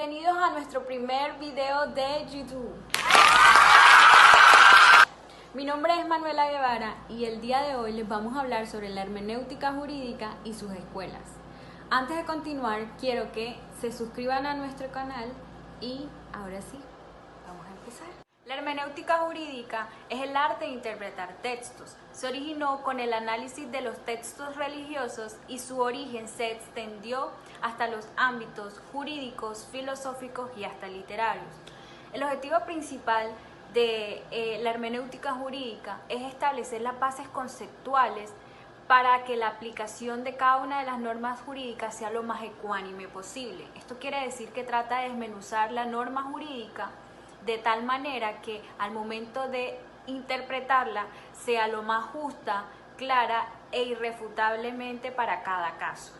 Bienvenidos a nuestro primer video de YouTube. Mi nombre es Manuela Guevara y el día de hoy les vamos a hablar sobre la hermenéutica jurídica y sus escuelas. Antes de continuar, quiero que se suscriban a nuestro canal y ahora sí, vamos a empezar. La hermenéutica jurídica es el arte de interpretar textos. Se originó con el análisis de los textos religiosos y su origen se extendió hasta los ámbitos jurídicos, filosóficos y hasta literarios. El objetivo principal de la hermenéutica jurídica es establecer las bases conceptuales para que la aplicación de cada una de las normas jurídicas sea lo más ecuánime posible. Esto quiere decir que trata de desmenuzar la norma jurídica de tal manera que al momento de interpretarla sea lo más justa, clara e irrefutablemente para cada caso.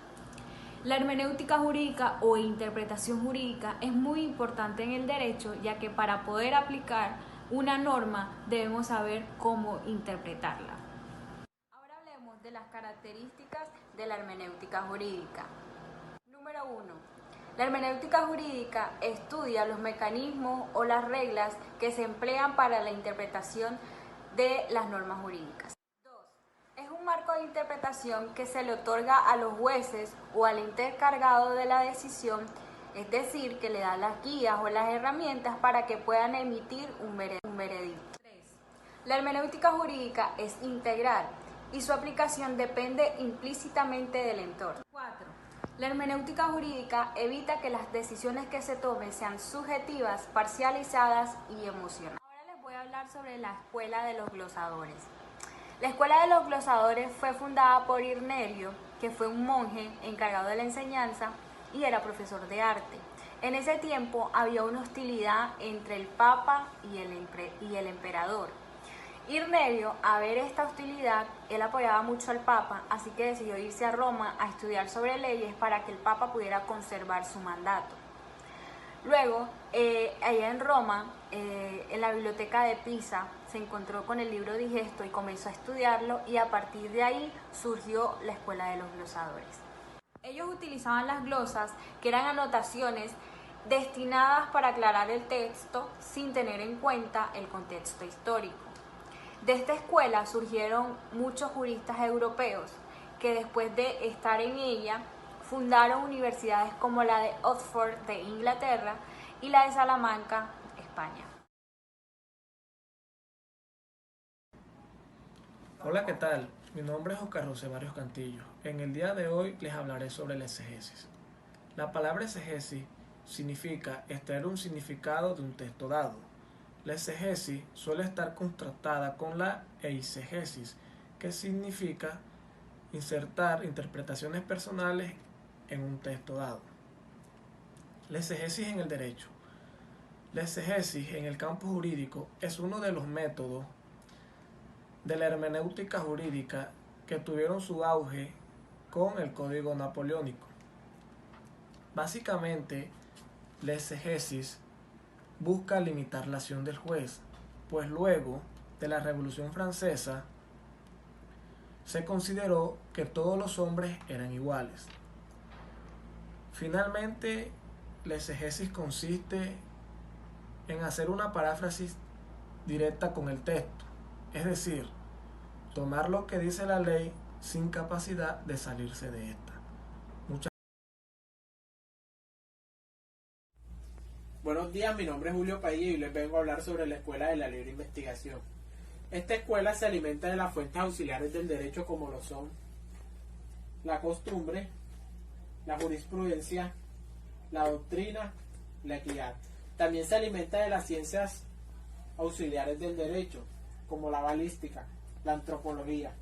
La hermenéutica jurídica o interpretación jurídica es muy importante en el derecho, ya que para poder aplicar una norma debemos saber cómo interpretarla. Ahora hablemos de las características de la hermenéutica jurídica. Número 1. La hermenéutica jurídica estudia los mecanismos o las reglas que se emplean para la interpretación de las normas jurídicas. 2. Es un marco de interpretación que se le otorga a los jueces o al ente encargado de la decisión, es decir, que le da las guías o las herramientas para que puedan emitir un veredicto. 3. La hermenéutica jurídica es integral y su aplicación depende implícitamente del entorno. 4. La hermenéutica jurídica evita que las decisiones que se tomen sean subjetivas, parcializadas y emocionales. Ahora les voy a hablar sobre la escuela de los glosadores. La escuela de los glosadores fue fundada por Irnerio, que fue un monje encargado de la enseñanza y era profesor de arte. En ese tiempo había una hostilidad entre el Papa y el emperador. Irnerio, a ver esta hostilidad, él apoyaba mucho al Papa, así que decidió irse a Roma a estudiar sobre leyes para que el Papa pudiera conservar su mandato. Luego, allá en Roma, en la biblioteca de Pisa, se encontró con el libro digesto y comenzó a estudiarlo, y a partir de ahí surgió la escuela de los glosadores. Ellos utilizaban las glosas, que eran anotaciones destinadas para aclarar el texto sin tener en cuenta el contexto histórico. De esta escuela surgieron muchos juristas europeos que después de estar en ella fundaron universidades como la de Oxford de Inglaterra y la de Salamanca, España. Hola, ¿qué tal? Mi nombre es Oscar José Barrios Cantillo. En el día de hoy les hablaré sobre la exegesis. La palabra exegesis significa extraer un significado de un texto dado. La exegesis suele estar contrastada con la eisegesis, que significa insertar interpretaciones personales en un texto dado. La exegesis en el derecho. La exegesis en el campo jurídico es uno de los métodos de la hermenéutica jurídica que tuvieron su auge con el Código Napoleónico. Básicamente, la exegesis busca limitar la acción del juez, pues luego de la Revolución Francesa se consideró que todos los hombres eran iguales. Finalmente, la exegesis consiste en hacer una paráfrasis directa con el texto, es decir, tomar lo que dice la ley sin capacidad de salirse de esta. Buenos días, mi nombre es Julio Padilla y les vengo a hablar sobre la Escuela de la Libre Investigación. Esta escuela se alimenta de las fuentes auxiliares del derecho, como lo son la costumbre, la jurisprudencia, la doctrina, la equidad. También se alimenta de las ciencias auxiliares del derecho, como la balística, la antropología,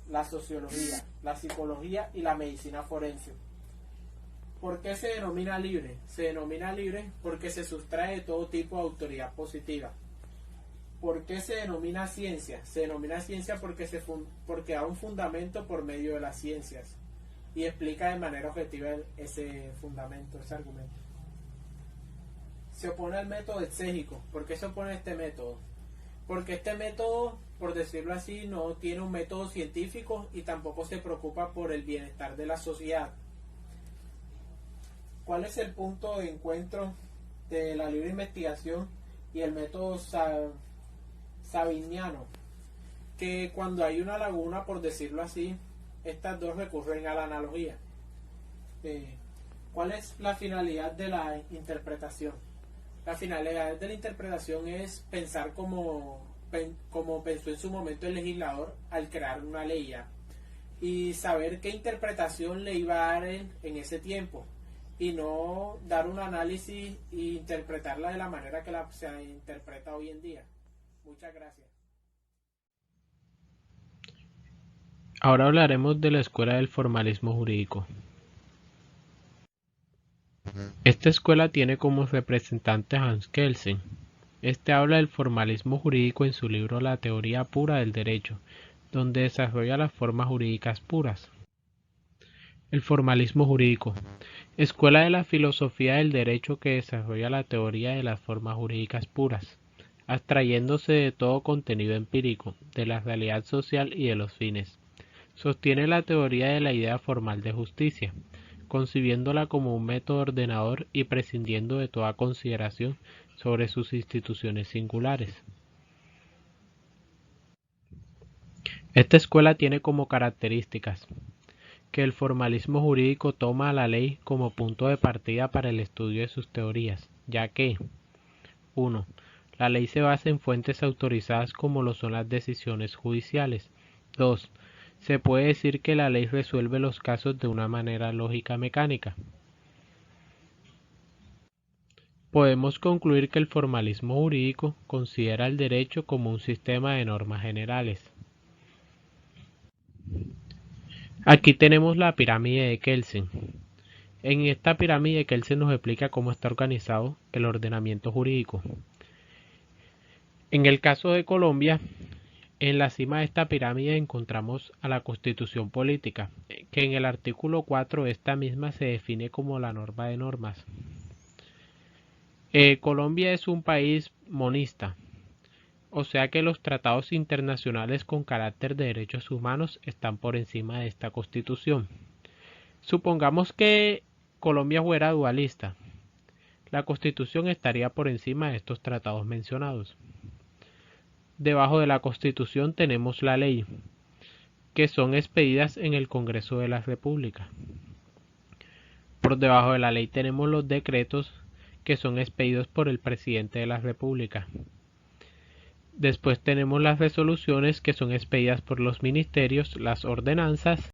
la sociología, la psicología y la medicina forense. ¿Por qué se denomina libre? Se denomina libre porque se sustrae de todo tipo de autoridad positiva. ¿Por qué se denomina ciencia? Se denomina ciencia porque da un fundamento por medio de las ciencias y explica de manera objetiva ese fundamento, ese argumento. Se opone al método exégico. ¿Por qué se opone a este método? Porque este método, por decirlo así, no tiene un método científico y tampoco se preocupa por el bienestar de la sociedad. ¿Cuál es el punto de encuentro de la libre investigación y el método sabiniano? Que cuando hay una laguna, por decirlo así, estas dos recurren a la analogía. ¿Cuál es la finalidad de la interpretación? La finalidad de la interpretación es pensar como pensó en su momento el legislador al crear una ley ya, y saber qué interpretación le iba a dar en ese tiempo, y no dar un análisis e interpretarla de la manera que se interpreta hoy en día. Muchas gracias. Ahora hablaremos de la escuela del formalismo jurídico. Esta escuela tiene como representante a Hans Kelsen. Este habla del formalismo jurídico en su libro La teoría pura del derecho, donde desarrolla las formas jurídicas puras. El formalismo jurídico, escuela de la filosofía del derecho que desarrolla la teoría de las formas jurídicas puras, abstrayéndose de todo contenido empírico, de la realidad social y de los fines. Sostiene la teoría de la idea formal de justicia, concibiéndola como un método ordenador y prescindiendo de toda consideración sobre sus instituciones singulares. Esta escuela tiene como características que el formalismo jurídico toma a la ley como punto de partida para el estudio de sus teorías, ya que 1. La ley se basa en fuentes autorizadas como lo son las decisiones judiciales. 2. Se puede decir que la ley resuelve los casos de una manera lógica mecánica. Podemos concluir que el formalismo jurídico considera el derecho como un sistema de normas generales. Aquí tenemos la pirámide de Kelsen. En esta pirámide Kelsen nos explica cómo está organizado el ordenamiento jurídico. En el caso de Colombia, en la cima de esta pirámide encontramos a la Constitución Política, que en el artículo 4 esta misma se define como la norma de normas. Colombia es un país monista, o sea que los tratados internacionales con carácter de derechos humanos están por encima de esta Constitución. Supongamos que Colombia fuera dualista. La Constitución estaría por encima de estos tratados mencionados. Debajo de la Constitución tenemos la ley, que son expedidas en el Congreso de la República. Por debajo de la ley tenemos los decretos, que son expedidos por el presidente de la República. Después tenemos las resoluciones, que son expedidas por los ministerios, las ordenanzas